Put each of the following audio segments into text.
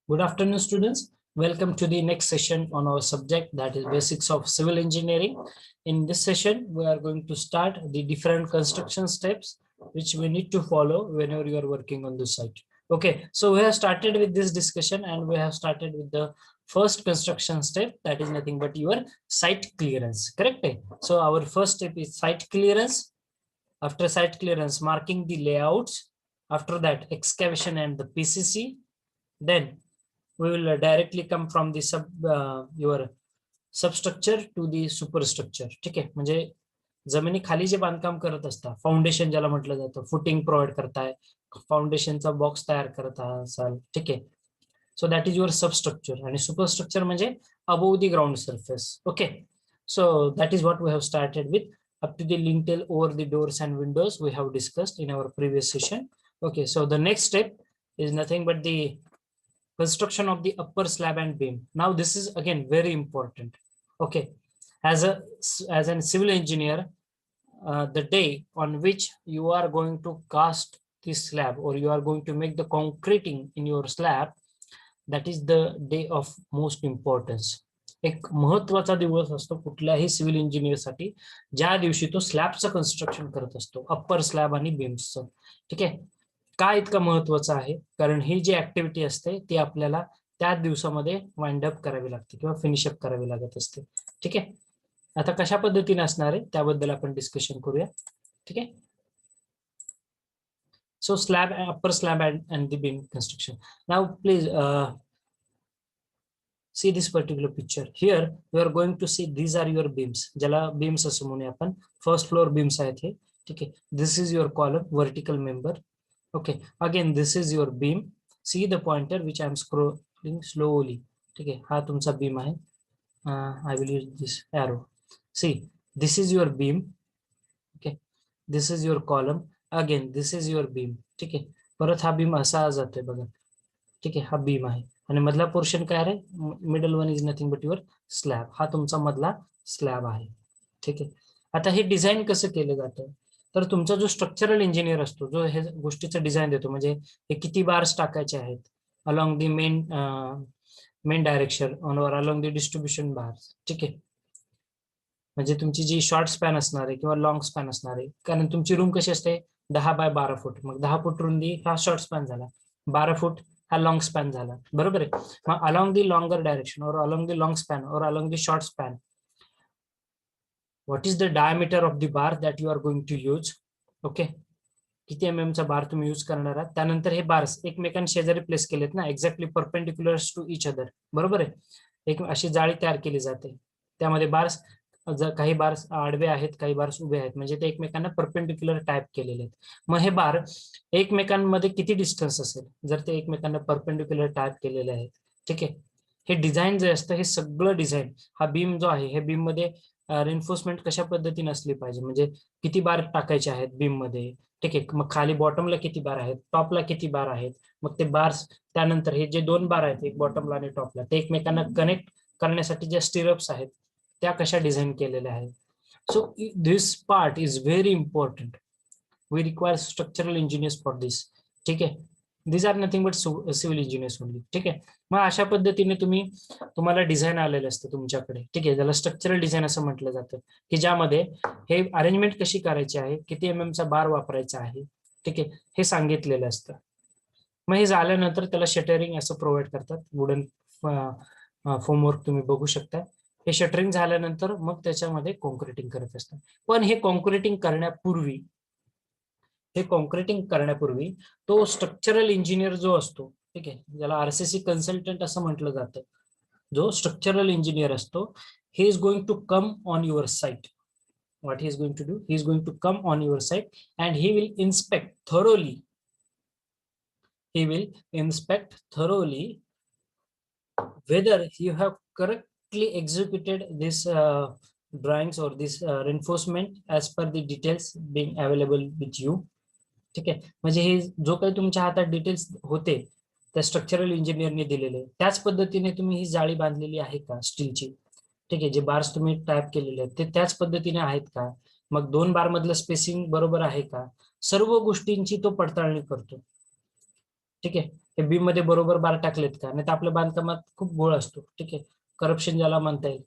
Good afternoon, students. Welcome to the next session on our subject, that is basics of civil engineering. In this session, we are going to start the different construction steps which we need to follow whenever you are working on the site. Okay, so we have started with this discussion and we have started with the first construction step, that is nothing but your site clearance, correct? So our first step is site clearance. After site clearance, marking the layouts. After that, excavation and the PCC. Then we will directly come from the your substructure to the superstructure. ठीक आहे, म्हणजे जमिनी खाली जे बांधकाम करत असतात, foundation ज्याला म्हटलं जातं, फुटिंग प्रोव्हाइड करताय, फाउंडेशनचा बॉक्स तयार करत असाल, ठीक आहे. So that is your substructure. आणि सुपरस्ट्रक्चर म्हणजे above the ground surface. Okay, so that is what we have started with. up to the lintel over the doors and windows we have discussed in our previous session. Okay, so the next step is nothing but the construction of the upper slab and beam. Now this is again very important. Okay, as a civil engineer, the day on which you are going to cast this slab or you are going to make the concreting in your slab, that is the day of most importance. एक महत्वाचा दिवस असतो कुठल्याही civil engineer साठी, ज्या दिवशी तो स्लॅबचं construction करत असतो, अप्पर स्लॅब आणि बीम्सचं. ठीक आहे, काय इतकं महत्वाचं आहे, कारण ही जी ऍक्टिव्हिटी असते ती आपल्याला त्याच दिवसामध्ये वाइंड अप करावी लागते किंवा फिनिश अप करावी लागत असते. ठीक आहे, आता कशा पद्धतीने असणार आहे त्याबद्दल आपण डिस्कशन करूया. ठीक आहे, so slab, upper slab and the beam construction. Now please see this particular picture. Here we are going to see these are your beams, ज्याला beams असं म्हणूया आपण. फर्स्ट फ्लोर बीम्स आहेत हे. ठीक आहे, this is your column, vertical member. Okay, again this is your beam. See the pointer which I am scrolling slowly. ठीक आहे, हा तुमचा बीम आहे. I will use this arrow. See, this is your beam. Okay, this is your column. Again this is your beam. ठीक आहे, परत हा beam असा जातोय बघा. ठीक आहे, हा बीम आहे आणि मधला पोर्शन काय आहे, middle one is nothing but your slab. हा तुमचा मधला स्लॅब आहे. ठीक आहे, आता हे डिझाईन कसं केलं जातं, तर तुमचा जो स्ट्रक्चरल इंजिनियर असतो, जो हे गोष्टीचं डिझाईन देतो, म्हणजे हे किती बार्स टाकायचे आहेत अलॉंग दी मेन डायरेक्शन और अलॉंग दी डिस्ट्रीब्युशन बार्स. ठीक आहे, म्हणजे तुमची जी शॉर्ट स्पॅन असणार आहे किंवा लॉंग स्पॅन असणार आहे, कारण तुमची रूम कशी असते 10 बाय 12 फूट, मग 10 फूट रुंदी हा शॉर्ट स्पॅन झाला, 12 फूट हा लॉंग स्पॅन झाला, बरोबर आहे. मग अलॉंग दी लॉंगर डायरेक्शन और अलॉंग दी लॉंग स्पॅन और along the short span, what is the diameter of the bar that you are going to use. Okay, किती एम एम चा बार तुम्ही use करणार आहात. त्यानंतर हे बार्स एकमेकांशेजारी प्लेस केलेत ना, exactly perpendicular to each other, बरोबर आहे. एक अशी जाळी तयार केली जाते, त्यामध्ये बार्स, काही बार्स आडवे आहेत, काही बार्स उभे आहेत, म्हणजे ते एकमेकांना परपेंडिक्युलर टाईप केलेले आहेत. मग हे बार एकमेकांमध्ये किती डिस्टन्स असेल, जर ते एकमेकांना परपेंडिक्युलर टाईप केलेले आहेत. ठीक आहे, हे डिझाईन जे असतं, हे सगळं डिझाईन, हा बीम जो आहे, हे बीम मध्ये रेन्फोर्समेंट कशा पद्धतीने असली पाहिजे, म्हणजे किती बार टाकायचे आहेत बीम मध्ये. ठीक आहे, मग खाली बॉटमला किती बार आहेत, टॉपला किती बार आहेत, मग ते बार्स, त्यानंतर हे जे दोन बार आहेत, एक बॉटमला आणि टॉपला, ते एकमेकांना कनेक्ट करण्यासाठी ज्या स्टिरप्स आहेत त्या कशा डिझाईन केलेल्या आहेत. So this part is very important. We require structural engineers for this. ठीक आहे, this are nothing but civil engineers only. ठीक आहे, मग अशा पद्धतीने तुम्हाला डिझाईन आलेलं असतं तुमच्याकडे. ठीक आहे, त्याला स्ट्रक्चरल डिझाईन असं म्हटलं जातं, की ज्यामध्ये हे अरेंजमेंट कशी करायची आहे, किती एम एम चा बार वापरायचा आहे, ठीक आहे, हे सांगितलेलं असतं. मग हे झाल्यानंतर त्याला शटरिंग असं प्रोव्हाइड करतात, वुडन फोमवर्क तुम्ही बघू शकता. हे शटरिंग झाल्यानंतर मग त्याच्यामध्ये कॉन्क्रिटिंग करत असतात. पण हे कॉन्क्रिटिंग करण्यापूर्वी तो स्ट्रक्चरल इंजिनियर जो असतो, ठीक आहे, ज्याला आरसीसी कन्सल्टंट असं म्हटलं जातं, जो स्ट्रक्चरल इंजिनियर असतो, he is going to come on your site. What he is going to do, he is going to come on your site and he will inspect thoroughly whether you have correctly executed this drawings or this reinforcement as per the details being available with you. ठीक आहे, म्हणजे हे जो काही तुमच्या हातात details होते त्या स्ट्रक्चरल इंजिनियरने दिलेले, त्याच पद्धतीने तुम्ही ही जाळी बांधलेली आहे का स्टीलची. ठीक आहे, जे बार्स तुम्ही टाईप केलेले आहेत ते त्याच पद्धतीने आहेत का, मग दोन बार मधलं स्पेसिंग बरोबर आहे का, सर्व गोष्टींची तो पडताळणी करतो. ठीक आहे. हे बीम मध्ये बरोबर बार टाकलेत का, नाही तर आपल्या बांधकामात खूप घोळ असतो. ठीक आहे, करप्शन ज्याला म्हणता येईल.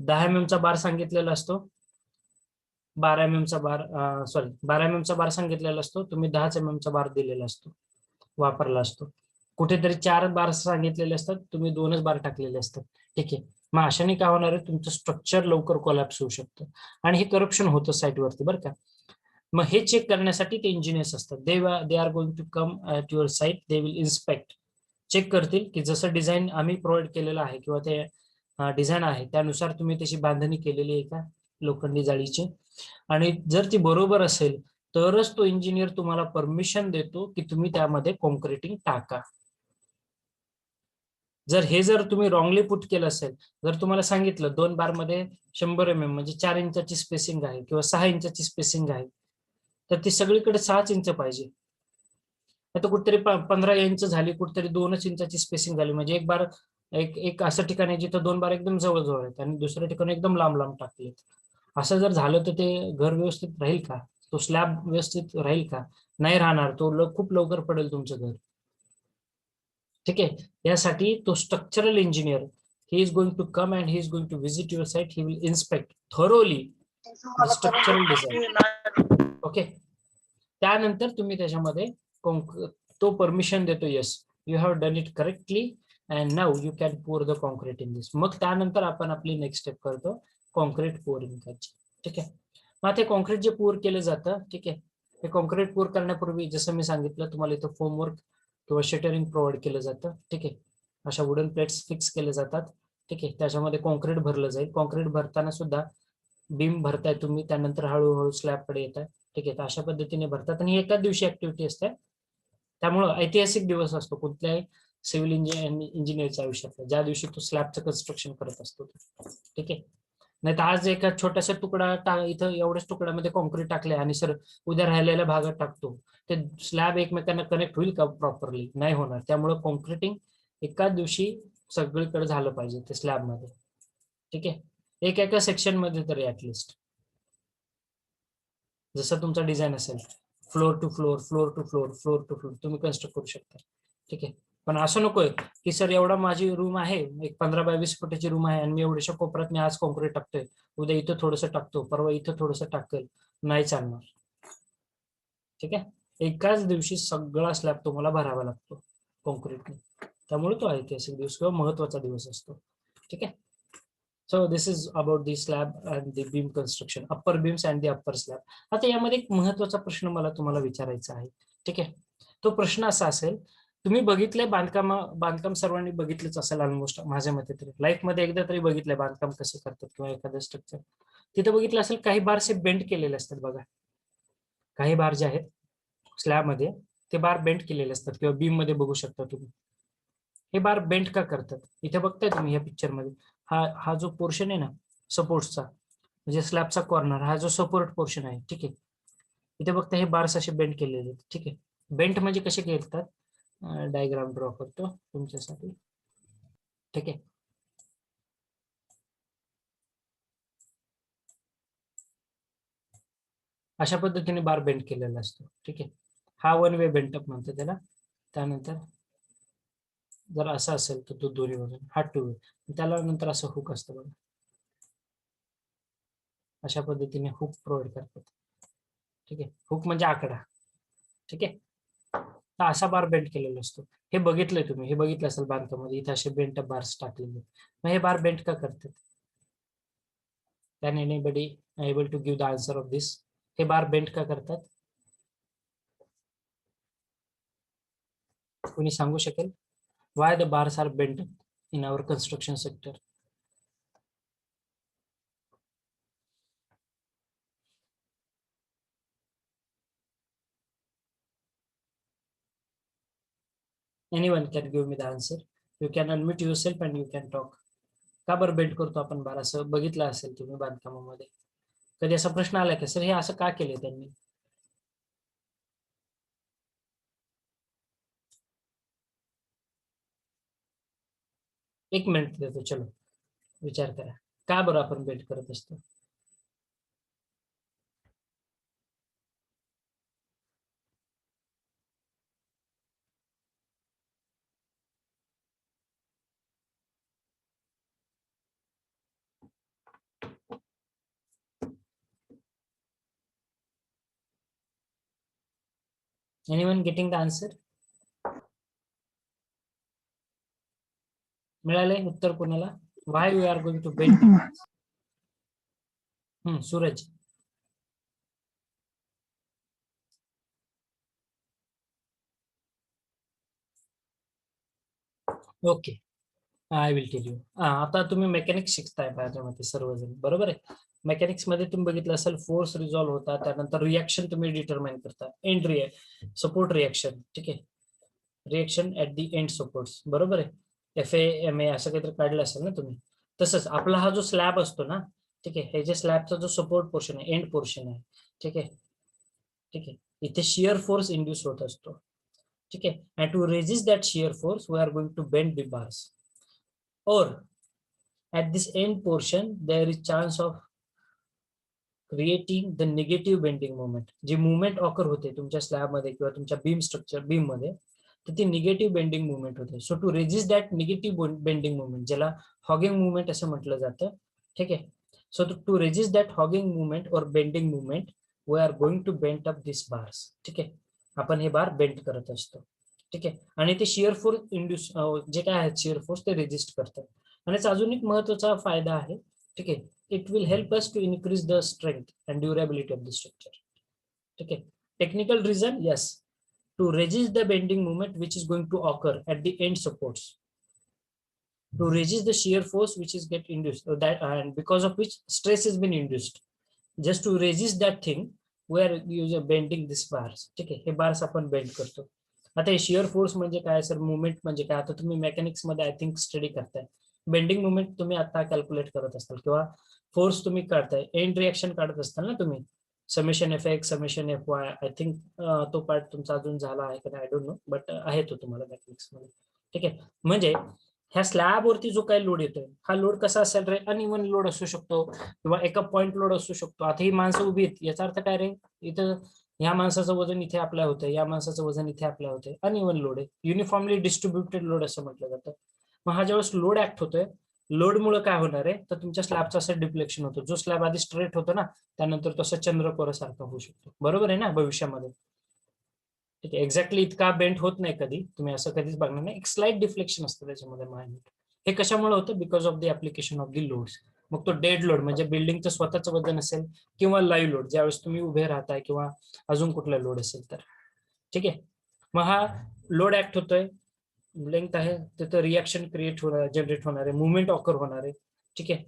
10 mm चा बार सांगितलेला असतो, 12 mm चा बार, सॉरी 12 mm चा बार सांगितलेला असतो, तुम्ही 10 mm चा बार दिलेला असतो, वापरला असतो. कुठेतरी 4 बार सांगितलेले असतात, तुम्ही 2च बार टाकलेले असतात. ठीक आहे, मग अशाने काय होणार आहे, तुमचं स्ट्रक्चर लवकर कोलॅप्स होऊ शकतं आणि हे करप्शन होतं साईटवरती बरं का. मग हे चेक करण्यासाठी ते इंजिनियर्स असतात. They are going to come at your site, they will inspect, check करतील की जसं डिझाईन आम्ही प्रोव्हाइड केलेलं आहे किंवा ते डिझाईन आहे त्यानुसार तुम्ही त्याची बांधणी केलेली आहे का लोखंडी जाळीची, आणि जर ती बरोबर असेल तरच तो इंजिनियर तुम्हाला परमिशन देतो की तुम्ही त्यामध्ये कॉन्क्रिटिंग टाका. जर तुम्ही रॉंगली पुट केलं असेल, जर तुम्हाला सांगितलं 2 बार मध्ये 100 mm म्हणजे 4 इंचाची स्पेसिंग आहे किंवा 6 इंचाची स्पेसिंग आहे, तर ती सगळीकडे 6 इंच पाहिजे. आता कुठेतरी 15 इंच झाली, कुठेतरी 2च इंचाची स्पेसिंग झाली, म्हणजे एक बार एक असं ठिकाण आहे जिथं 2 बार एकदम जवळ आहेत आणि दुसऱ्या ठिकाणी एकदम लांब लांब टाकलेत. असं जर झालं तर ते घर व्यवस्थित राहील का, तो स्लॅब व्यवस्थित राहील का, नाही राहणार. तो खूप लवकर पडेल तुमचं घर. ठीक आहे, यासाठी तो structural engineer, he is going to come and he is going to visit your site, he will inspect thoroughly the structural design. Okay, त्यानंतर तुम्ही त्याच्यामध्ये तो परमिशन देतो, yes you have done it correctly and now you can पोर the concrete in this. मग त्यानंतर आपण आपली नेक्स्ट स्टेप करतो कॉन्क्रीट पोरिंग करायची. ठीक आहे, मग ते कॉन्क्रीट जे पोर केलं जातं, ठीक आहे, हे कॉन्क्रीट पोर करण्यापूर्वी जसं मी सांगितलं तुम्हाला, इथं फोमवर्क किंवा शटरिंग प्रोव्हाइड केलं जातं. ठीक आहे, अशा वुडन प्लेट्स फिक्स केले जातात. ठीक आहे, त्याच्यामध्ये कॉन्क्रीट भरलं जाईल. कॉन्क्रीट भरताना सुद्धा बीम भरताय तुम्ही, त्यानंतर हळूहळू स्लॅबकडे येतात. ठीक आहे, तर अशा पद्धतीने भरतात आणि एकाच दिवशी ऍक्टिव्हिटी असते. त्यामुळं ऐतिहासिक दिवस असतो कुठल्याही सिव्हिल इंजिनियरच्या आयुष्यात, ज्या दिवशी तो स्लॅबचं कन्स्ट्रक्शन करत असतो. ठीक आहे, नाही तर आज एका छोट्याशा इथं एवढ्याच तुकड्यामध्ये कॉन्क्रीट टाकले आणि सर उद्या राहिलेल्या भागात टाकतो, ते स्लॅब एकमेकांना कनेक्ट होईल का प्रॉपरली, नाही होणार. त्यामुळे कॉन्क्रिटिंग एकाच दिवशी सगळीकडे झालं पाहिजे ते स्लॅब मध्ये. ठीक आहे, एका सेक्शन मध्ये तरी ऍटलिस्ट, जसं तुमचा डिझाईन असेल floor to floor, floor to floor, floor to floor तुम्ही कन्स्ट्रक्ट करू शकता. ठीक आहे, पण असं नकोय की सर एवढा माझी रूम आहे, एक 15 बाय 20 फुटाची रूम आहे आणि मी एवढ्याशा कोपऱ्यात मी आज कॉन्क्रीट टाकतोय, उद्या इथं थोडंसं टाकतो, परवा इथं थोडंसं टाकेल, नाही चालणार. ठीक आहे, एकाच दिवशी सगळा स्लॅब तुम्हाला भरावा लागतो कॉन्क्रीटने, त्यामुळे तो ऐतिहासिक दिवस किंवा महत्वाचा दिवस असतो. ठीक आहे, so this is about the slab and the beam construction, upper beams and the upper slab. आता यामध्ये एक महत्वाचा प्रश्न मला तुम्हाला विचारायचा आहे. ठीक आहे, तो प्रश्न असा असेल, तुम्ही बघितले बांधकाम सर्वांनी बघितलंच असेल ऑलमोस्ट, माझ्या मते तरी लाईफ मध्ये एकदा तरी बघितलंय बांधकाम कसं करतात किंवा एखादं स्ट्रक्चर. तिथं बघितलं असेल काही बारसे बेंड केलेले असतात बघा, काही बार जे आहेत स्लॅब मध्ये ते बार बेंड केलेले असतात किंवा बीम मध्ये बघू शकता तुम्ही. हे बार बेंड का करतात, इथे बघताय तुम्ही या पिक्चर मध्ये, हा जो पोर्शन आहे ना सपोर्टचा, म्हणजे स्लॅबचा कॉर्नर, हा जो सपोर्ट पोर्शन आहे. ठीक आहे, इथे बघता हे बार्स असे बेंड केलेले आहेत. ठीक आहे, बेंड म्हणजे कसे केतात, डायग्राम ड्रॉ करतो तुमच्यासाठी. ठीक आहे, अशा पद्धतीने बार बेंड केलेला असतो. ठीक आहे, हा वन वे बेंटअप म्हणतो त्याला. त्यानंतर जर असं असेल तर तो दोन्ही बाजून, हा टू वे, त्याला नंतर असं हुक असतं बघा, अशा पद्धतीने हुक प्रोव्हाइड करतात. ठीक आहे, हुक म्हणजे आकडा. ठीक आहे, तर असा बार बेंड केलेला असतो. हे बघितलंय तुम्ही, हे बघितलं असेल बांधकामामध्ये, इथे असे बेंट बार्स टाकलेले. मग हे बार बेंट का करतात, can anybody able to give the answer of this, हे बार बेंट का करतात, कोणी सांगू शकेल? Why the bars are bent in our construction sector? Anyone can give me the answer. You can unmute yourself and you can talk. का बरं bend करतो आपण बार, असं बघितलं असेल तुम्ही बांधकामामध्ये, कधी असा प्रश्न आलाय का सर हे असं का केलंय त्यांनी? एक मिनिट देतो, चलो विचार करा, का बरं आपण बेंड करत असतो? Anyone getting the answer? मिळाले उत्तर कोणाला? Why we are going to bend? Suraj. Okay, I will tell you. आता तुम्ही मेकॅनिक्स शिकताय माझ्यामध्ये सर्वजण, बरोबर आहे. मेकॅनिक्स मध्ये तुम्ही बघितलं असेल फोर्स रिझॉल्व्ह होता, त्यानंतर रिएक्शन तुम्ही डिटरमाइन करता, एंड सपोर्ट रिएक्शन. ठीक आहे, reaction at the end supports, बरोबर आहे. FA MA असं काहीतरी काढलं असेल ना तुम्ही. तसंच आपला हा जो स्लॅब असतो ना, ठीक आहे, हे जे स्लॅबचा जो सपोर्ट पोर्शन आहे, एंड पोर्शन आहे, ठीक आहे, ठीक आहे, इथे शियर फोर्स इंड्यूस होत असतो. ठीक आहे, and to resist that shear force we are going to bend the bars, or at this end portion there is chance of creating the negative bending moment. जी मुवमेंट ऑकर होते तुमच्या slab मध्ये किंवा तुमच्या बीम स्ट्रक्चर बीम मध्ये, तर ती negative bending moment होते. So to resist that negative bending moment, ज्याला हॉगिंग मुवमेंट असं म्हटलं जातं. ठीक आहे, so to resist that hogging moment और bending moment we are going to bend up this bars. ठीक आहे, आपण हे बार बेंड करत असतो. ठीक आहे, आणि ते शियर फोर्स इंड्यूस जे काय आहेत शियर फोर्स ते रेजिस्ट करतात. आणि याचा अजून एक महत्वाचा फायदा आहे. ठीक आहे, it will help us to increase the strength and durability of the structure. Okay, technical reason, yes, to resist the bending moment which is going to occur at the end supports, to resist the shear force which is get induced, that and because of which stress has been induced, just to resist that thing we are using bending this bars. ठीक आहे, हे bars आपण bend करतो. आता हे shear force म्हणजे काय sir, movement म्हणजे काय, आता तुम्ही मेकॅनिक्स मध्ये आय थिंक स्टडी करताय. बेंडिंग मुवमेंट तुम्ही आता कॅल्क्युलेट करत असताल, किंवा फोर्स तुम्ही काढताय, एंड रिएक्शन काढत असताल ना तुम्ही, summation FX summation FY, I think तो पार्ट तुमचा अजून झाला आहे का, आय डोंट नो, बट आहे तो तुम्हाला मेकॅनिक्स मध्ये. ठीक आहे, म्हणजे ह्या स्लॅब वरती जो काही लोड येतोय, हा लोड कसा असेल रे, अनइव्हन लोड असू शकतो किंवा एका पॉइंट लोड असू शकतो. आता ही माणसं उभी आहेत, याचा अर्थ काय रे, इथं ह्या माणसाचं वजन इथे अप्लाय होतंय, या माणसाचं वजन इथे अप्लाय होतंय, अनइव्हन लोड आहे, युनिफॉर्मली डिस्ट्रीब्युटेड लोड असं म्हटलं जातं. मग हा ज्यावेळेस लोड ऍक्ट होतोय, लोडमुळे काय होणार आहे, तर तुमच्या स्लॅबचा असं डिफ्लेक्शन होतो. जो स्लॅब आधी स्ट्रेट होतो ना, त्यानंतर तो असं चंद्रकोरासारखा होऊ शकतो, बरोबर आहे ना, भविष्यामध्ये. ठीक आहे, एक्झॅक्टली इतका बेंट होत नाही कधी, तुम्ही असं कधीच बघणार नाही, एक स्लाइट डिफ्लेक्शन असतं त्याच्यामध्ये मायन्यूट. हे कशामुळे होतं, because of the application of the loads. मग तो डेड लोड म्हणजे बिल्डिंगचं स्वतःचं वजन असेल, किंवा लाईव्ह लोड ज्यावेळेस तुम्ही उभे राहताय, किंवा अजून कुठला लोड असेल तर. ठीक आहे, मग हा लोड ऍक्ट होतोय, लेंथ आहे तिथं रिएक्शन क्रिएट होणार, जनरेट होणार आहे, मुवमेंट ऑकर होणार आहे. ठीक आहे,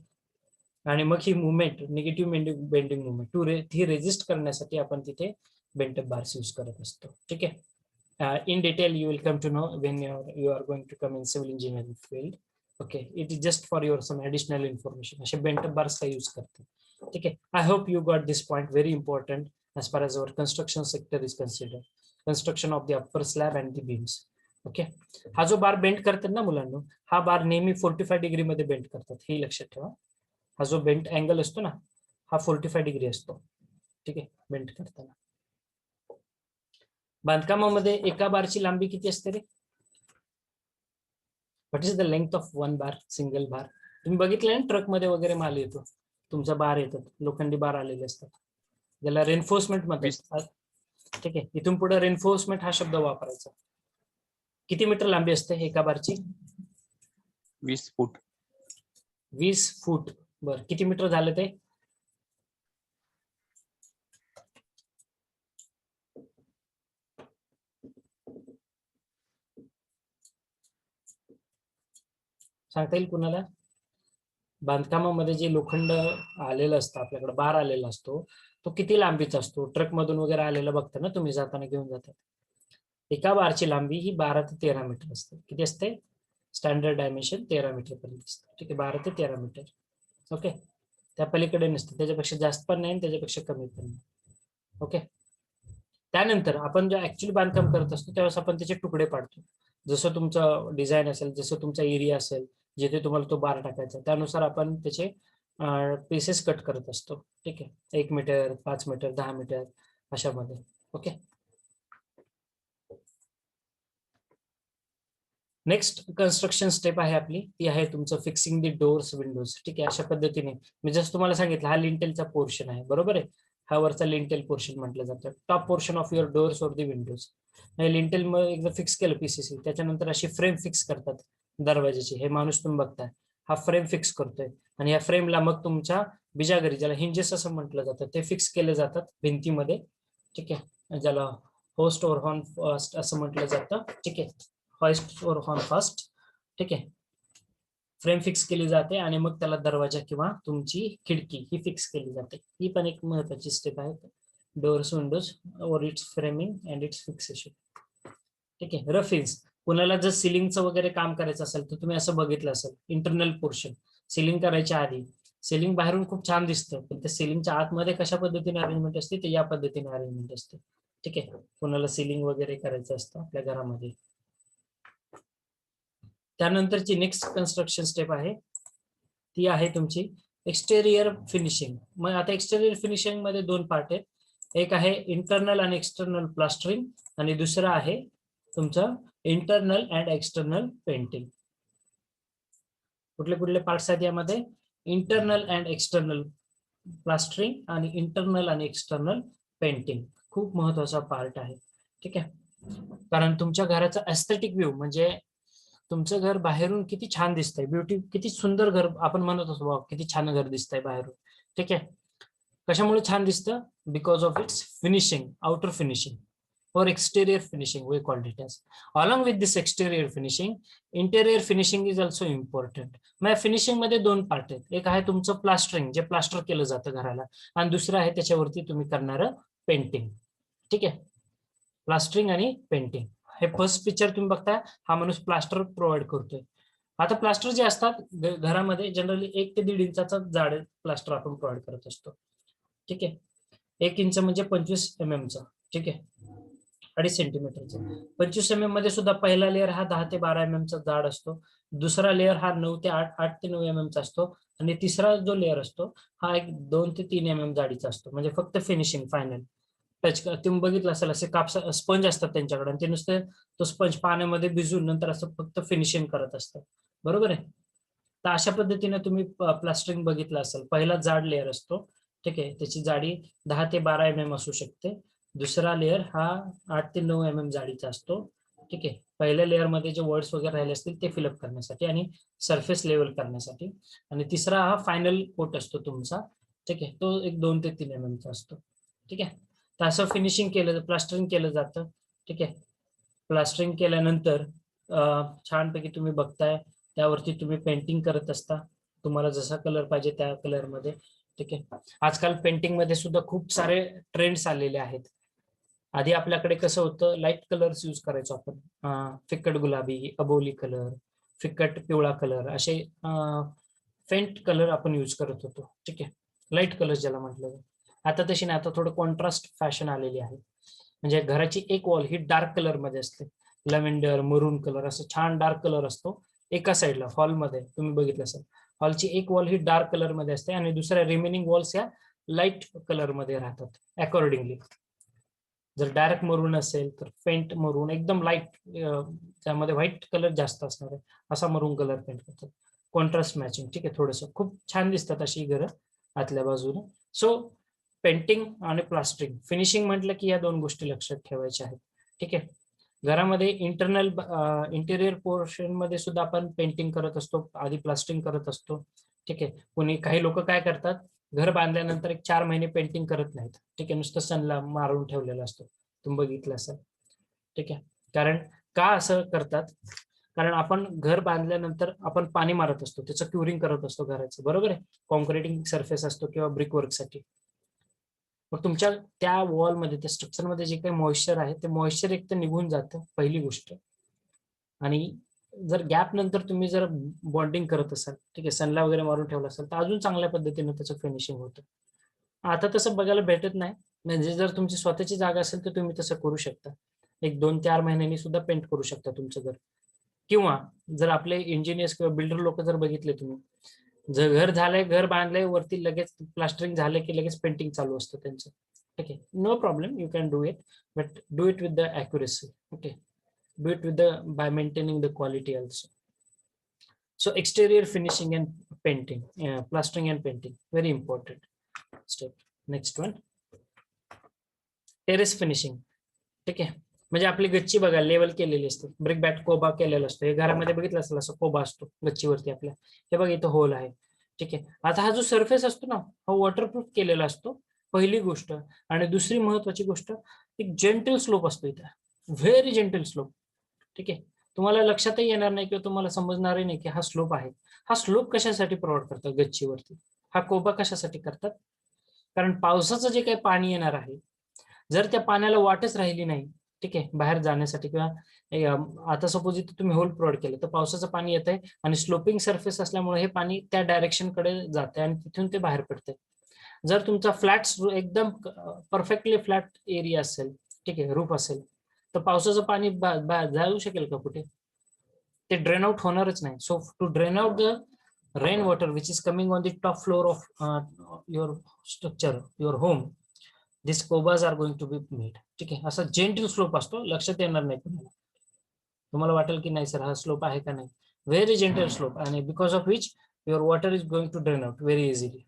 आणि मग ही मुवमेंट निगेटिव्ह बेंडिंग मुवमेंट ती रेजिस्ट करण्यासाठी आपण तिथे बेंटअप बार्स यूज करत असतो. ठीक आहे, in detail you will come to know when you are going to come in civil engineering field. Okay, it is just for your some additional information, असे bent up bars का use करते. ठीक आहे, I hope you got this point, very important as far as our construction sector is considered, construction of the upper slab and the beams. Okay, हा जो बार bend करतात ना मुलांना, हा बार नेहमी 45 डिग्री मध्ये बेंड करतात, हे लक्षात ठेवा. हा जो बेंड अँगल असतो ना, हा 45 डिग्री असतो. ठीक आहे, बेंड करताना. बांधकामामध्ये एका बारची लांबी किती असते रे? What is the length of one bar, single bar? तुम्ही बघितलंय ना, ट्रक मध्ये वगैरे माल येतो, तुमचा बार येतात, लोखंडी बार आलेले असतात, ज्याला रेनफोर्समेंट म्हणतात. ठीक आहे, इथून पुढे रेनफोर्समेंट हा शब्द वापरायचा. किती मीटर लांबी असते एका बारची? 20 फूट. 20 फूट. बर, किती मीटर झालं ते? सांगता येईल कुणाला? बांधकामामध्ये जे लोखंड आलेलं असतं आपल्याकडे, बार आलेला असतो, तो किती लांबीचा असतो? ट्रक मधून वगैरे आलेला बघता ना तुम्ही, जाताना घेऊन जातात. एका बारची लांबी ही 12 ते 13 मीटर असते. किती असते? स्टँडर्ड डायमेन्शन 13 मीटर पर्यंत असते. ठीक आहे, 12 ते 13 मीटर. ओके, त्या पलीकडे नसते, त्याच्यापेक्षा जास्त पण नाही, त्याच्यापेक्षा कमी पण नाही. ओके, त्यानंतर आपण जे ऍक्च्युअली बांधकाम करत असतो त्यावेळेस आपण त्याचे तुकडे पाडतो. जसं तुमचं डिझाईन असेल, जसं तुमचा एरिया असेल, जिथे तुम्हाला तो बार टाकायचा, त्यानुसार आपण त्याचे पीसेस कट करत असतो. ठीक आहे, 1 मीटर, 5 मीटर, 10 मीटर अशामध्ये. ओके, नेक्स्ट कन्स्ट्रक्शन स्टेप आहे आपली, ती आहे तुमचं फिक्सिंग दी डोर्स, विंडोज. ठीक आहे, अशा पद्धतीने मी जसं तुम्हाला सांगितलं, हा लिंटेलचा पोर्शन आहे, बरोबर आहे. हा वरचा लिंटेल पोर्शन म्हटलं जातं. Top portion of your doors और दी विंडोज. लिंटेल मध्ये एकदा फिक्स केलं पीसीसी, त्याच्यानंतर अशी फ्रेम फिक्स करतात दरवाजाची. हे माणूस तुम्ही बघताय, हा फ्रेम फिक्स करतोय आणि या फ्रेमला मग तुमच्या बिजागरी, ज्याला हिंजेस असं म्हटलं जातं, ते फिक्स केले जातात भिंतीमध्ये. ठीक आहे, ज्याला होस्ट और हॉर्न फर्स्ट असं म्हटलं जातं. ठीक आहे, होस्ट और हॉर्न फर्स्ट. ठीक आहे, फ्रेम फिक्स केली जाते आणि मग त्याला दरवाजा किंवा तुमची खिडकी ही फिक्स केली जाते. ही पण एक महत्वाची स्टेप आहे. डोअर्स, विंडोज और it's framing and it's fixation. ठीक आहे, रफिन्स. कुणाला जर सिलिंगचं वगैरे काम करायचं असेल तर तुम्ही असं बघितलं असेल, इंटरनल पोर्शन सिलिंग करायच्या आधी, सिलिंग बाहेरून खूप छान दिसतं, पण त्या सिलिंगच्या आतमध्ये कशा पद्धतीने अरेंजमेंट असते, ते या पद्धतीने अरेंजमेंट असते. ठीक आहे, कुणाला सिलिंग वगैरे करायचं असतं आपल्या घरामध्ये. त्यानंतरची नेक्स्ट कन्स्ट्रक्शन स्टेप आहे, ती आहे तुमची एक्सटेरियर फिनिशिंग. मग आता एक्सटेरियर फिनिशिंग मध्ये दोन पार्ट आहेत. एक आहे इंटरनल आणि एक्सटर्नल प्लास्टरिंग आणि दुसरं आहे तुमचं इंटरनल अँड एक्सटर्नल पेंटिंग. कुठले कुठले पार्ट्स आहेत यामध्ये? इंटरनल अँड एक्सटर्नल प्लास्टरिंग आणि इंटरनल आणि एक्सटर्नल पेंटिंग. खूप महत्वाचा पार्ट आहे. ठीक आहे, कारण तुमच्या घराचा एस्थेटिक व्ह्यू म्हणजे तुमचं घर बाहेरून किती छान दिसतंय, ब्युटी, किती सुंदर घर आपण म्हणत असतो, वा किती छान घर दिसतंय बाहेरून. ठीक आहे, कशामुळे छान दिसतं? Because of its finishing, outer finishing or exterior finishing we called it as. Along with this exterior finishing, interior finishing is also important. मग फिनिशिंग मध्ये दोन पार्ट आहेत. एक आहे तुमचं प्लास्टरिंग, जे प्लास्टर केलं जातं घराला, आणि दुसरं आहे त्याच्यावरती तुम्ही करणारं पेंटिंग. ठीक आहे, प्लास्टरिंग आणि पेंटिंग. हे फर्स्ट पिक्चर तुम्ही बघताय, हा माणूस प्लास्टर प्रोव्हाइड करतोय. आता प्लास्टर जे असतात घरामध्ये जनरली 1 ते 1.5 इंचाचा जाड प्लास्टर आपण प्रोव्हाइड करत असतो. ठीक आहे, 1 इंच म्हणजे 25 mm चा. ठीक आहे, 2.5 सेंटीमीटरचा. 25 mm मध्ये सुद्धा पहिला लेअर हा 10 ते 12 mm चा जाड असतो, दुसरा लेअर हा 9 ते 8 ते 9 mm चा असतो, आणि तिसरा जो लेअर असतो हा एक 2 ते 3 mm जाडीचा असतो. म्हणजे फक्त फिनिशिंग फायनल टच. तुम्ही बघितलं असेल असे कापसा स्पंज असतात त्यांच्याकडे, आणि ते नुसते तो स्पंज पाण्यामध्ये भिजून नंतर असं फक्त फिनिशिंग करत असतात. बरोबर आहे, तर अशा पद्धतीने तुम्ही प्लास्टरिंग बघितलं असेल. पहिला जाड लेअर असतो, ठीक आहे, त्याची जाडी 10 ते 12 mm असू शकते. दुसरा लेअर हा 8 ते 9 mm जाडीचा असतो. ठीक आहे, पहिल्या लेअर मध्ये जे वर्ड्स वगैरे राहिले असतील ते फिलअप करण्यासाठी आणि सरफेस लेवल करण्यासाठी, आणि तिसरा हा फायनल कोट असतो तुमचा. ठीक आहे, तो एक 2 ते 3 mm चा असतो. ठीक आहे, तर असं फिनिशिंग केलं, प्लास्टरिंग केलं जातं. ठीक आहे, प्लास्टरिंग केल्यानंतर छानपैकी तुम्ही बघताय, त्यावरती तुम्ही पेंटिंग करत असता, तुम्हाला जसा कलर पाहिजे त्या कलर मध्ये. ठीक आहे, आजकाल पेंटिंग मध्ये सुद्धा खूप सारे ट्रेंड्स आलेले आहेत. आधी आपल्याकडे कसं होतं, लाईट कलर्स यूज करायचो आपण, फिकट गुलाबी, अबोली कलर, फिकट पिवळा कलर, असे फेंट कलर आपण यूज करत होतो. ठीक आहे, लाईट कलर ज्याला म्हटलं जातं. आता तशी नाही, आता थोडं कॉन्ट्रास्ट फॅशन आलेली आहे. म्हणजे घराची एक वॉल ही डार्क कलर मध्ये असते, लव्हेंडर, मरून कलर, असं छान डार्क कलर असतो एका साईडला. हॉलमध्ये तुम्ही बघितलं असेल, हॉलची एक वॉल ही डार्क कलर मध्ये असते आणि दुसऱ्या रिमेनिंग वॉल्स या लाईट कलर मध्ये राहतात अकॉर्डिंगली. जर डार्क मरून असेल तर फेंट मरून, एकदम लाईट, त्यामध्ये व्हाईट कलर जास्त असणार आहे असा मरून कलर पेंट करतात, कॉन्ट्रास्ट मॅचिंग. ठीक आहे, थोडंसं खूप छान दिसतात अशी घरं आतल्या बाजूने. सो पेंटिंग आणि प्लास्टरिंग, फिनिशिंग म्हटलं की या दोन गोष्टी लक्षात ठेवायच्या आहेत. ठीक आहे, घरामध्ये इंटरनल इंटेरियर पोर्शन मध्ये सुद्धा आपण पेंटिंग करत असतो, आधी प्लास्टरिंग करत असतो. ठीक आहे, कोणी काही लोक काय करतात, घर बांधल्यानंतर एक 4 महिने पेंटिंग करत नाहीत. ठीक आहे, नुसतं सनला मारून ठेवलेलं असतं, तुम्ही बघितलं असेल. ठीक आहे, कारण का असं करतात? कारण आपण घर बांधल्यानंतर आपण पाणी मारत असतो, त्याचं क्युरिंग करत असतो घराचं, बरोबर आहे, कॉन्क्रिटिंग सरफेस असतो किंवा ब्रिक वर्कसाठी. मग तुमच्या त्या वॉलमध्ये, त्या स्ट्रक्चरमध्ये जे काही मॉइश्चर आहे ते मॉइश्चर एक तर निघून जातं, पहिली गोष्ट. आणि जर गॅप नंतर तुम्ही जर बॉन्डिंग करत असाल, ठीक आहे, सनला वगैरे मारून ठेवलं असेल, तर अजून चांगल्या पद्धतीने त्याचं फिनिशिंग होतं. आता तसं बघायला भेटत नाही. म्हणजे जर तुमची स्वतःची जागा असेल तर तुम्ही तसं करू शकता, एक 2-4 महिन्यांनी सुद्धा पेंट करू शकता तुमचं घर. किंवा जर आपले इंजिनियर्स किंवा बिल्डर लोक जर बघितले तुम्ही, जर घर झालंय, घर बांधलंय, वरती लगेच प्लास्टरिंग झालं की लगेच पेंटिंग चालू असतं त्यांचं. ठीक आहे, no problem, you can do it, but do it with the accuracy. Okay, do it with the by maintaining the quality also. So exterior finishing and painting, plastering and painting, very important step. Next one, terrace finishing, ठीक आहे. म्हणजे आपली गच्ची बघा level केलेली असते, brick bat कोबा केलेला असतो. हे घरामध्ये बघितलं असेल असं कोबा असतो गच्चीवरती आपल्या. हे बघा इथं होल आहे, ठीक आहे. आता हा जो सरफेस असतो ना, हा वॉटरप्रूफ केलेला असतो, पहिली गोष्ट. आणि दुसरी महत्वाची गोष्ट, एक जेंटल स्लोप असतो इथं, व्हेरी जेंटल स्लोप, ठीक आहे. तुम्हाला लक्षातही येणार नाही किंवा तुम्हाला समजणारही नाही की हा स्लोप आहे. हा स्लोप कशासाठी प्रोव्हाइड करतात गच्चीवरती, हा कोबा कशासाठी करतात? कारण पावसाचं जे काही पाणी येणार आहे, जर त्या पाण्याला वाटच राहिली नाही, ठीक आहे, बाहेर जाण्यासाठी किंवा आता सपोज इथे तुम्ही होल प्रोव्हाइड केलं तर पावसाचं पाणी येत आहे आणि स्लोपिंग सरफेस असल्यामुळे हे पाणी त्या डायरेक्शन कडे जाते आणि तिथून ते बाहेर पडते. जर तुमचा फ्लॅट एकदम परफेक्टली फ्लॅट एरिया असेल, ठीक आहे, रूफ असेल, तर पावसाचं पाणी जाऊ शकेल का कुठे? ते ड्रेन आउट होणारच नाही. So to drain out the rain water which is coming on the top floor of your structure, your home, this cobas are going to be made, ठीक आहे. असा जेंटल स्लोप असतो, लक्षात येणार नाही तुम्हाला. तुम्हाला वाटेल की नाही सर हा स्लोप आहे का नाही, व्हेरी जेंटल स्लोप, आणि because of which your water is going to drain out very easily,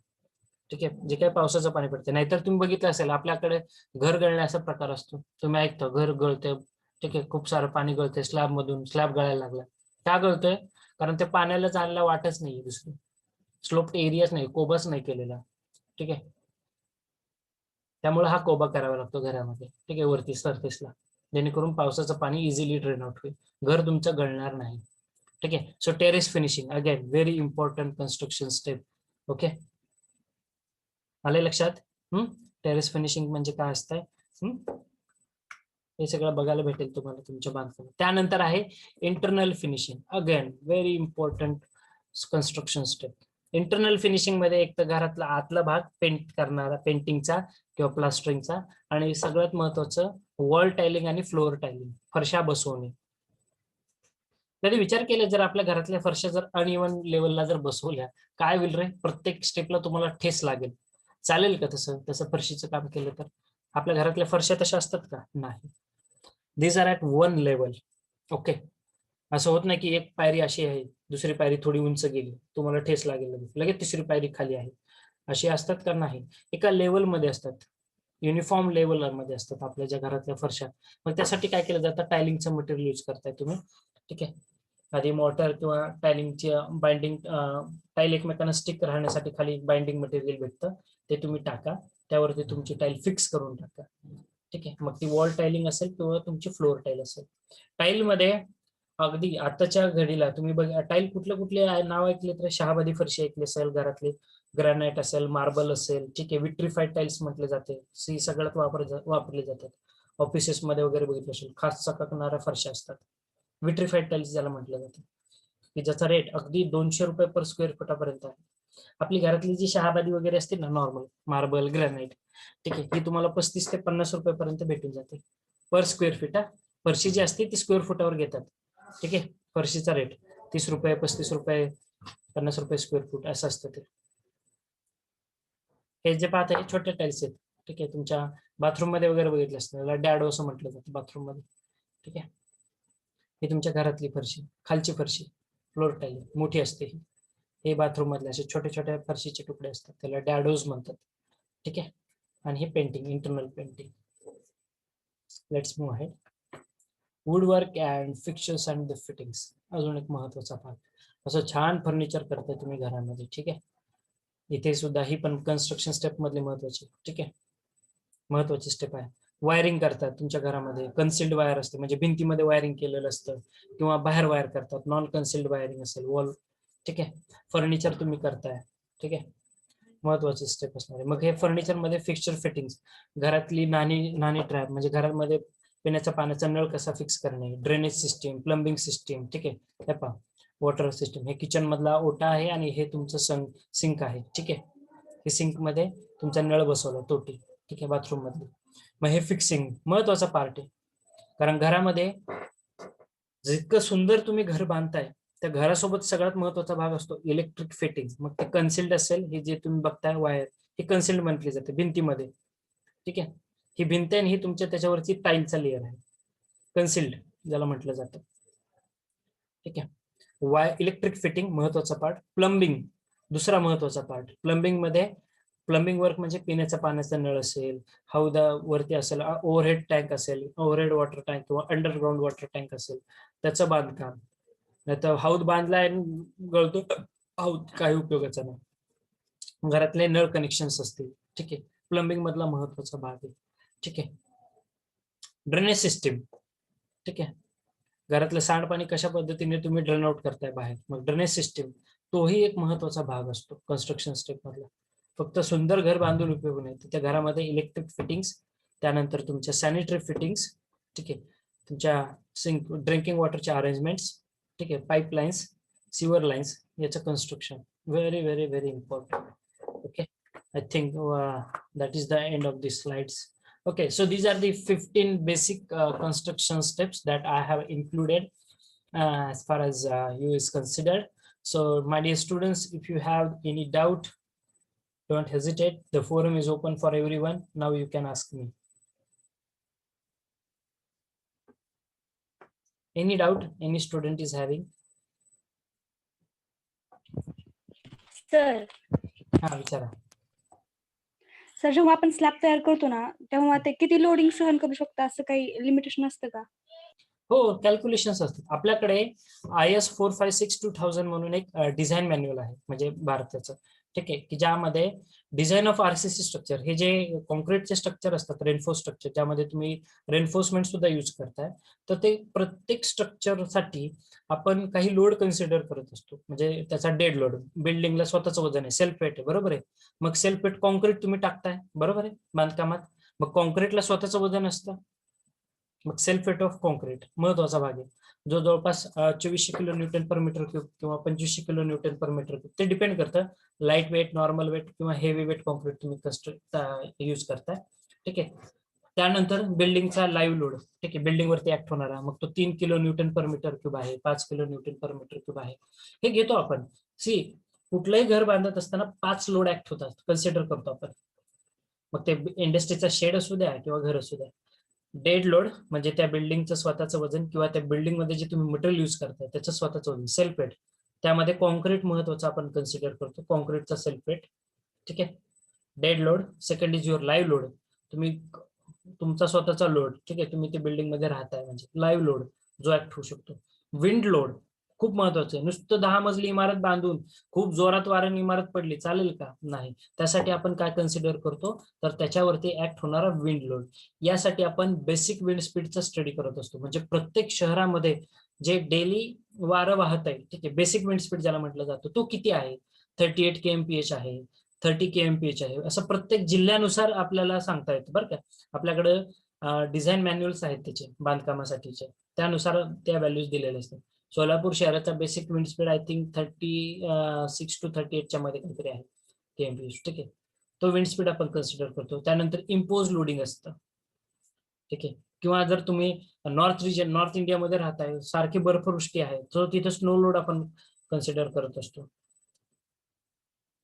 ठीक आहे. जे काही पावसाचं पाणी पडते, नाहीतर तुम्ही बघितलं असेल आपल्याकडे घर गळण्याचा प्रकार असतो, तुम्ही ऐकता घर गळते, ठीक आहे, खूप सारं पाणी गळते स्लॅब मधून, स्लॅब गळायला लागला. का गळतोय? कारण ते पाण्याला जायला वाटच नाहीये दुसरी, स्लोप एरियाच नाही, कोबाच नाही केलेला, ठीक आहे. त्यामुळे हा कोबा करावा लागतो घरामध्ये, ठीक आहे, वरती सरफेसला, जेणेकरून पावसाचं पाणी इझिली ड्रेन आउट होईल, घर तुमचं गळणार नाही, ठीक आहे. So terrace finishing again very important construction step. Okay, आले लक्षात? टेरेस फिनिशिंग म्हणजे काय असतंय, हे सगळं बघायला भेटेल तुम्हाला तुमच्या बांधकामात. त्यानंतर आहे internal finishing, again very important construction step. Internal finishing मध्ये एक तर घरातला आतला भाग पेंट करणारा, पेंटिंगचा किंवा प्लास्टरिंगचा, आणि सगळ्यात महत्वाचं वॉल टायलिंग आणि फ्लोअर टायलिंग, फरशा बसवणे. कधी विचार केला जर आपल्या घरातल्या फरशा जर अनइव्हन लेवलला जर बसवल्या, काय होईल रे? प्रत्येक स्टेपला तुम्हाला ठेस लागेल. चालेल का तसं? तसं फरशीचं काम केलं तर आपल्या घरातल्या फरशा तशा असतात का? नाही. These are at one level. Okay, असं होत नाही की एक पायरी अशी आहे, दुसरी पायरी थोडी उंच गेली, तुम्हाला ठेस लागेल लगेच, लगेच तिसरी पायरी खाली आहे, अशी असतात का? नाही. एका लेवलमध्ये असतात, युनिफॉर्म लेवलमध्ये असतात आपल्या ज्या घरातल्या फरशा. मग त्यासाठी काय केलं जातं? टायलिंगचं मटेरियल यूज करताय तुम्ही, ठीक आहे. आधी मॉर्टर किंवा टायलिंगची बाइंडिंग, टाईल एकमेकांना स्टिक राहण्यासाठी खाली बाइंडिंग मटेरियल भेटतं, ते तुम्ही टाका, त्यावरती तुमची टाईल फिक्स करून टाका, ठीक आहे. मग ती वॉल टायलिंग असेल किंवा तुमची फ्लोअर टाईल असेल. टाईल मध्ये अगदी आताच्या घडीला तुम्ही बघा, टाईल कुठले कुठले नाव ऐकले तर शहाबादी फरशी ऐकली असेल घरातली, ग्रॅनाइट असेल, मार्बल असेल, ठीक आहे, विट्रीफाईड टाईल्स म्हटले जाते, सी सगळ्यात वापरले जातात. ऑफिसेस मध्ये वगैरे बघितलं असेल, खास चकाकणाऱ्या फरशा असतात, विट्रीफाईड टाईल्स ज्याला म्हटलं जातं, की ज्याचा रेट अगदी ₹200 पर स्क्वेअर फुटापर्यंत आहे. आपली घरातली जी शहाबादी वगैरे असते ना, नॉर्मल मार्बल, ग्रॅनाइट, ठीक आहे, ही तुम्हाला 35 ते 50 रुपये पर्यंत भेटून जाते पर स्क्वेअर फीट. फरशी जी असते ती स्क्वेअर फुटावर घेतात, ठीक आहे. फरशीचा रेट 30 रुपये, 35 रुपये, 50 रुपये स्क्वेअर फूट असं असतं ते. हे जे पाहत आहे छोटे टाईल्स आहेत, ठीक आहे, तुमच्या बाथरूम मध्ये वगैरे बघितलं असतं, त्याला डॅडो असं म्हटलं जातं बाथरूम मध्ये, ठीक आहे. ही तुमच्या घरातली फरशी, खालची फरशी, फ्लोर टाईल मोठी असते ही. हे बाथरूम मधले असे छोटे छोटे फरशीचे तुकडे असतात, त्याला डॅडोज म्हणतात, ठीक आहे. आणि हे painting, internal painting. Let's move ahead. Would work and fixtures and the fittings, अजून एक महत्वाचा भाग. असं छान फर्निचर करताय तुम्ही घरामध्ये, ठीक आहे. इथे सुद्धा ही पण कन्स्ट्रक्शन स्टेप मधली महत्वाची, ठीक आहे, महत्वाची स्टेप आहे. वायरिंग करतात तुमच्या घरामध्ये, कन्सिल्ड वायर असते, म्हणजे भिंतीमध्ये वायरिंग केलेलं असतं, किंवा बाहेर वायर करतात, नॉन कन्सिल्ड वायरिंग असेल, वॉल, ठीक आहे. फर्निचर तुम्ही करताय, ठीक आहे, महत्वाची स्टेप असणार आहे. मग हे फर्निचर मध्ये फिक्चर फिटिंग्स, घरातली नाणी ट्रॅप, म्हणजे घरामध्ये पिण्याच्या पाण्याचा नळ कसा फिक्स करणे, ड्रेनेज सिस्टीम, प्लंबिंग सिस्टीम, ठीक आहे. हे पहा, वॉटर सिस्टीम, हे किचन मधला ओटा आहे आणि हे तुमचं सिंक आहे, ठीक आहे. हे सिंक मध्ये तुमचा नळ बसवला, तोटी, ठीक आहे, बाथरूम मध्ये. मग हे फिक्सिंग महत्वाचा पार्ट आहे, कारण घरामध्ये जितकं सुंदर तुम्ही घर बांधताय त्या घरासोबत सगळ्यात महत्वाचा भाग असतो इलेक्ट्रिक फिटिंग. मग ते कन्सिल्ड असेल, हे जे तुम्ही बघताय वायर, ही कन्सिल्ड म्हटली जाते भिंतीमध्ये, ठीक आहे. ही भिंत आहे, ही तुमच्या त्याच्यावरची टाईलचा लेअर आहे, कन्सिल्ड ज्याला म्हटलं जातं, ठीक आहे. इलेक्ट्रिक फिटिंग महत्वाचा पार्ट. प्लंबिंग दुसरा महत्वाचा पार्ट. प्लंबिंग मध्ये प्लंबिंग वर्क म्हणजे पिण्याच्या पाण्याचा नळ असेल, हौदावरती असेल, ओव्हरहेड टँक असेल, ओव्हरहेड वॉटर टँक किंवा अंडरग्राऊंड वॉटर टँक असेल, त्याचं बांधकाम. नाही तर हौद बांधलाय गळतो, हौद काही उपयोगाचा नाही. घरातले नळ कनेक्शन्स असतील, ठीक आहे, प्लंबिंग मधला महत्वाचा भाग आहे. ठीक आहे. ड्रेनेज सिस्टीम, ठीक आहे, घरातलं सांडपाणी कशा पद्धतीने तुम्ही ड्रेन आउट करताय बाहेर, मग ड्रेनेज सिस्टीम तोही एक महत्वाचा भाग असतो कन्स्ट्रक्शन स्टेप मधला. फक्त सुंदर घर बांधून उपयोग नाही, त्या घरामध्ये इलेक्ट्रिक फिटिंग्स, त्यानंतर तुमच्या सॅनिटरी फिटिंग्स, ठीक आहे, तुमच्या सिंक ड्रिंकिंग वॉटरच्या अरेंजमेंट्स, ठीक आहे, पाईपलाईन्स, सिवर लाईन्स याचं construction very very very important. Okay, I think that is the end of these slides. Okay, so these are the 15 basic construction steps that I have included as far as you is considered. So my dear students, if you have any doubt, don't hesitate. The forum is open for everyone. Now you can ask me. Any doubt any student is having? Sir हा, विचारा. Sir जेव्हा आपण slab तयार करतो ना, तेव्हा ते किती लोडिंग सहन करू शकतं असं काही लिमिटेशन असतं का? हो, कॅल्क्युलेशन्स असतात आपल्याकडे. IS 456-2000 म्हणून एक डिझाईन मॅन्युअल आहे, म्हणजे भारताचं, ठीक आहे, की ज्यामध्ये डिझाईन ऑफ RCC स्ट्रक्चर, हे जे कॉन्क्रीटचे स्ट्रक्चर असतात, रेनफोर्स स्ट्रक्चर, ज्यामध्ये तुम्ही रेनफोर्समेंट सुद्धा यूज करताय, तर ते प्रत्येक स्ट्रक्चरसाठी आपण काही लोड कन्सिडर करत असतो. म्हणजे त्याचा डेड लोड, बिल्डिंगला स्वतःच वजन आहे, सेल्फ वेट आहे, बरोबर आहे. मग सेल्फ वेट कॉन्क्रीट तुम्ही टाकताय, बरोबर आहे, बांधकामात, मग कॉन्क्रीटला स्वतःचं वजन असतं. मग सेल्फ वेट ऑफ कॉन्क्रीट महत्वाचा भाग आहे, जो जवळपास 2400 किलो न्यूटन पर मीटर क्यूब किंवा 2500 किलो न्यूटन पर मीटर क्यूब, ते डिपेंड करतं लाईट वेट, नॉर्मल वेट किंवा हेवी वेट कॉन्क्रीट तुम्ही यूज करताय. ठीक आहे. त्यानंतर बिल्डिंगचा लाईव्ह लोड, ठीक आहे, बिल्डिंग वरती ऍक्ट होणारा, मग तो 3 किलो न्यूटन पर मीटर क्यूब आहे, 5 किलो न्यूटन पर मीटर क्यूब आहे, हे घेतो आपण. सी, कुठलंही घर बांधत असताना 5 लोड ऍक्ट होतात, कन्सिडर करतो आपण. मग ते इंडस्ट्रीचा शेड असू द्या किंवा घर असू द्या. डेड लोड म्हणजे त्या बिल्डिंगचं स्वतःचं वजन किंवा त्या बिल्डिंग मध्ये जे तुम्ही मटेरियल यूज करताय त्याचं स्वतःचं वजन, सेल्फ वेट. त्यामध्ये कॉन्क्रीट महत्वाचं आपण कन्सिडर करतो, कॉन्क्रीटचा सेल्फ वेट. ठीक आहे. Dead load. Second is your live load, तुम्ही तुमचा स्वतःचा लोड, ठीक आहे, तुम्ही ते बिल्डिंग मध्ये राहताय म्हणजे लाईव्ह लोड जो ऍक्ट होऊ शकतो. विंड लोड खूप महत्वाचं आहे. नुसतं 10 मजली इमारत बांधून खूप जोरात वाऱ्याने इमारत पडली चालेल का? नाही. त्यासाठी आपण काय कन्सिडर करतो, तर त्याच्यावरती ऍक्ट होणारा विंड लोड. यासाठी आपण बेसिक विंड स्पीडचा स्टडी करत असतो. म्हणजे प्रत्येक शहरामध्ये जे डेली वारं वाहत आहे, ठीक आहे, बेसिक विंड स्पीड ज्याला म्हटलं जातं, तो किती आहे? 38 kmph आहे, 30 kmph आहे, असं प्रत्येक जिल्ह्यानुसार आपल्याला सांगता येतं बरं का. आपल्याकडे डिझाईन मॅन्युअल्स आहेत त्याचे बांधकामासाठीचे, त्यानुसार त्या व्हॅल्यूज दिलेल्या असतात. सोलापूर शहराचा basic wind speed I think 36 to 38 मध्ये काहीतरी आहे kmph. ठीक आहे. तो विंड स्पीड आपण कन्सिडर करतो. त्यानंतर इम्पोज लोडिंग असतं, ठीक आहे, किंवा जर तुम्ही नॉर्थ रिजन, नॉर्थ इंडियामध्ये राहताय, सारखी बर्फवृष्टी आहे, तर तिथे स्नो लोड आपण कन्सिडर करत असतो.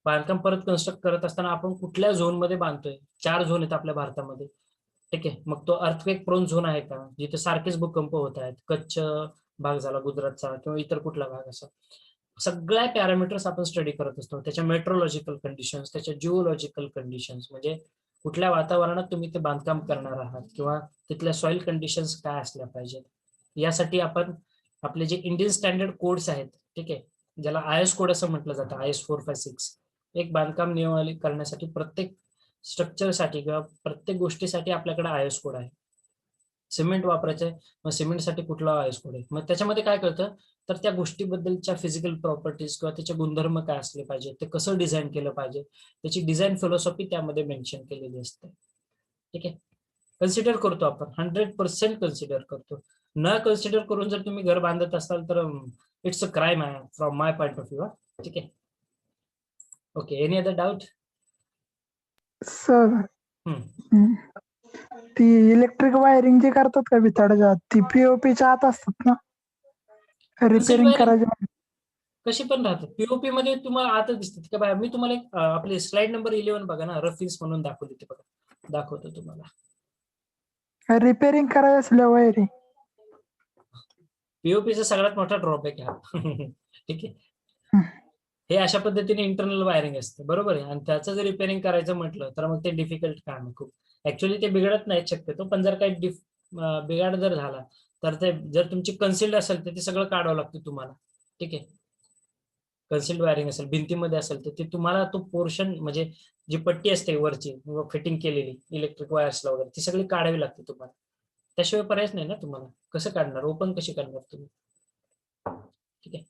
बांधकाम परत कन्स्ट्रक्ट करत असताना आपण कुठल्या झोन मध्ये बांधतोय? 4 झोन आहेत आपल्या भारतामध्ये, ठीक आहे. मग तो अर्थक्वेक प्रोन झोन आहे का, जिथे सारखेच भूकंप होत आहेत? कच्छ भाग झाला गुजरातचा किंवा इतर कुठला भाग, असा सगळ्या पॅरामीटर्स आपण स्टडी करत असतो. त्याच्या मेट्रोलॉजिकल कंडिशन्स, त्याच्या जिओलॉजिकल कंडिशन्स, म्हणजे कुठल्या वातावरणात तुम्ही ते बांधकाम करणार आहात किंवा तिथल्या सॉइल कंडिशन्स काय असल्या पाहिजेत. यासाठी आपण आपले जे इंडियन स्टँडर्ड कोड्स आहेत, ठीक आहे, ज्याला IS कोड असं म्हटलं जातं, IS 456, एक बांधकाम नियमावली करण्यासाठी प्रत्येक स्ट्रक्चरसाठी किंवा प्रत्येक गोष्टीसाठी आपल्याकडे IS कोड आहे. सिमेंट वापरायचंय, मग सिमेंटसाठी कुठला IS कोड आहे. मग त्याच्यामध्ये काय कळतं, तर त्या गोष्टीबद्दलच्या फिजिकल प्रॉपर्टीज किंवा त्याचे गुणधर्म काय असले पाहिजे, ते कसं डिझाईन केलं पाहिजे, त्याची डिझाईन फिलॉसॉफी त्यामध्ये मेन्शन केलेली असते. ठीक आहे. कन्सिडर करतो आपण, 100% कन्सिडर करतो. न कन्सिडर करून जर तुम्ही घर बांधत असाल तर इट्स अ क्राईम आहे from my point of view. ठीक आहे. Okay, any other doubt? Sir ती इलेक्ट्रिक वायरिंग जे करतात का भिताडाच्या आत, ती पीओपीच्या आत असतात ना, रिपेअरिंग करायची? कशी पण राहतात. पीओपी मध्ये तुम्हाला आता दिसतात का बाहेर? मी तुम्हाला एक आपली स्लाइड नंबर 11 बघा ना, रफिन्स म्हणून दाखवली, ते बघा, दाखवतो तुम्हाला. रिपेअरिंग करायचं असल्या वायरिंग, पीओपीचा सगळ्यात मोठा ड्रॉबॅक आहे हा. ठीक आहे. हे अशा पद्धतीने इंटरनल वायरिंग असते, बरोबर आहे. आणि त्याचं जर रिपेअरिंग करायचं म्हटलं तर मग ते डिफिकल्ट काम आहे खूप. ऍक्च्युली ते बिघडत नाही शक्यतो, पण जर काही बिघाड जर झाला तर ते जर तुमची कन्सिल्ड असेल तर ते सगळं काढावं लागतं तुम्हाला. ठीक आहे, कन्सिल्ड वायरिंग असेल, भिंतीमध्ये असेल तर ते तुम्हाला तो पोर्शन म्हणजे जी पट्टी असते वरची फिटिंग केलेली इलेक्ट्रिक वायर्सला वगैरे ती सगळी काढावी लागते तुम्हाला. त्याशिवाय पर्यायच नाही ना तुम्हाला. कसं काढणार, ओपन कशी करणार तुम्ही? ठीक आहे,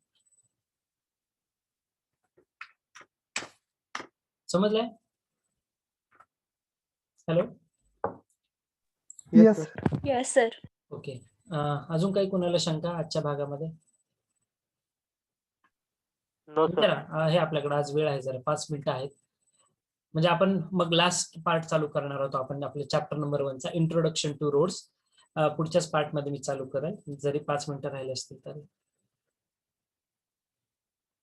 समजलंय? Hello, yes sir. Sir. Yes sir. Okay. अजून काही कोणाला शंका आजच्या भागामध्ये? No, sir. विचारा. हे आपल्याकडे आज वेळ आहे, जरा 5 मिनिटं आहेत. म्हणजे आपण मग लास्ट पार्ट चालू करणार आहोत. आपण आपल्या चॅप्टर नंबर 1चा इंट्रोडक्शन टू रोड्स पुढच्याच पार्ट मध्ये मी चालू करेन, जरी 5 मिनिटं राहिले असतील तरी.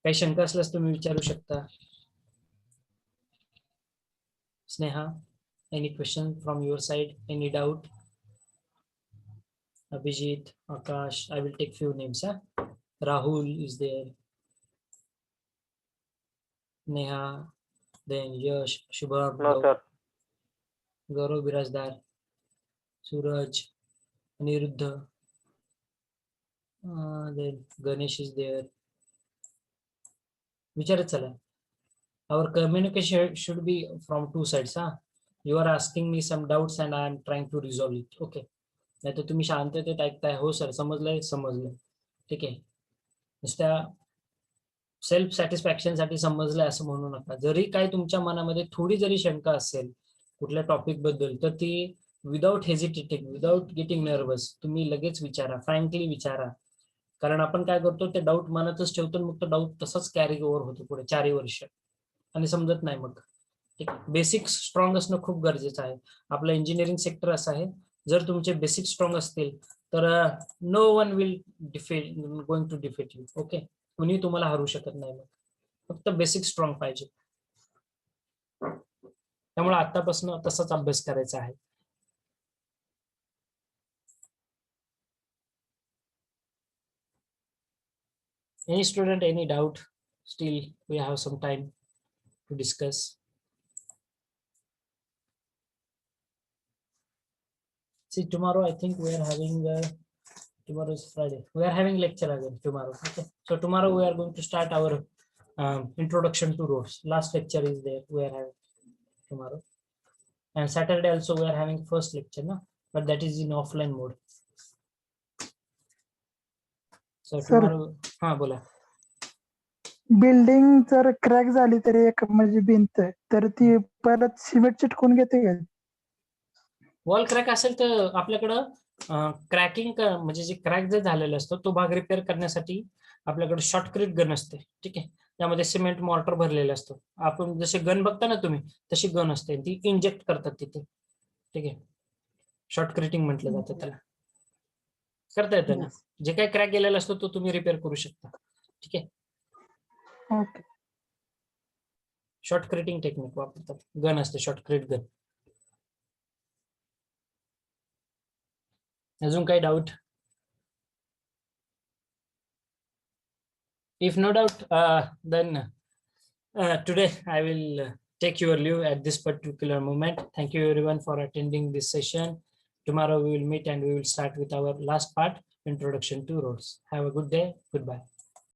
काही शंका असल्यास तुम्ही विचारू शकता. Sneha, any question from your side, any doubt? Abhijit, Akash, I will take few names. Rahul is there. Neha, then Yash, Shubham, No, sir. Gaurav Birajdar, Suraj, Aniruddha, then Ganesh is there. विचारत चला. Our communication should be from two sides. You are asking me some doubts and I am trying to resolve it. Okay. नाही तर तुम्ही शांततेत ऐकताय, हो sir समजलंय समजलंय, ठीक आहे. नुसत्या सेल्फ सॅटिस्फॅक्शन साठी समजलंय असं म्हणू नका. जरी काही तुमच्या मनामध्ये थोडी जरी शंका असेल कुठल्या टॉपिक बद्दल तर ती without hesitating, without getting nervous तुम्ही लगेच विचारा, फ्रँकली विचारा. कारण आपण काय करतो, ते डाऊट मनातच ठेवतो, मग तो डाऊट तसाच कॅरी ओव्हर होतो पुढे 4 वर्ष आणि समजत नाही मग. ठीक, बेसिक्स स्ट्रॉंग असणं खूप गरजेचं आहे. आपलं इंजिनिअरिंग सेक्टर असं आहे, जर तुमचे बेसिक स्ट्रॉंग असतील तर no one will going to defeat you. Okay, कुणी तुम्हाला हरू शकत नाही. मग फक्त बेसिक स्ट्रॉंग पाहिजे. त्यामुळे आतापासून तसाच अभ्यास करायचा आहे. Any student, any doubt? Still we have some time to discuss. See, tomorrow I think we are having tomorrow is Friday. We are having lecture again tomorrow. Okay, so tomorrow we are going to start our introduction to roads. Last lecture is there we are having tomorrow, and Saturday also we are having first lecture, no? But that is in offline mode. So Sir. tomorrow, बोला. Building जर crack झाली तरी एक म्हणजे भिंत तर ती परत सिमेंट चिटकून घेते का? वॉल क्रॅक असेल तर आपल्याकडं क्रॅकिंग म्हणजे जे क्रॅक जे झालेला असतो तो भाग रिपेअर करण्यासाठी आपल्याकडे शॉर्टक्रिट गन असते. ठीक आहे, त्यामध्ये सिमेंट मॉर्टर भरलेलं असतं. आपण जसे गन बघता ना तुम्ही, तशी गन असते, ती इंजेक्ट करतात तिथे. ठीक आहे, शॉर्टक्रिटिंग म्हटलं जातं त्याला. करता येतं ना, जे काही क्रॅक गेलेला असतो तो तुम्ही रिपेअर करू शकता. ठीक आहे, ओके. शॉर्टक्रिटिंग टेक्निक वापरतात, गन असते शॉर्टक्रिट गन. अजून काही doubt? If no doubt, then today I will take your leave at this particular moment. Thank you everyone for attending this session. Tomorrow we will meet and we will start with our last part, introduction to roads. Have a good day. Goodbye.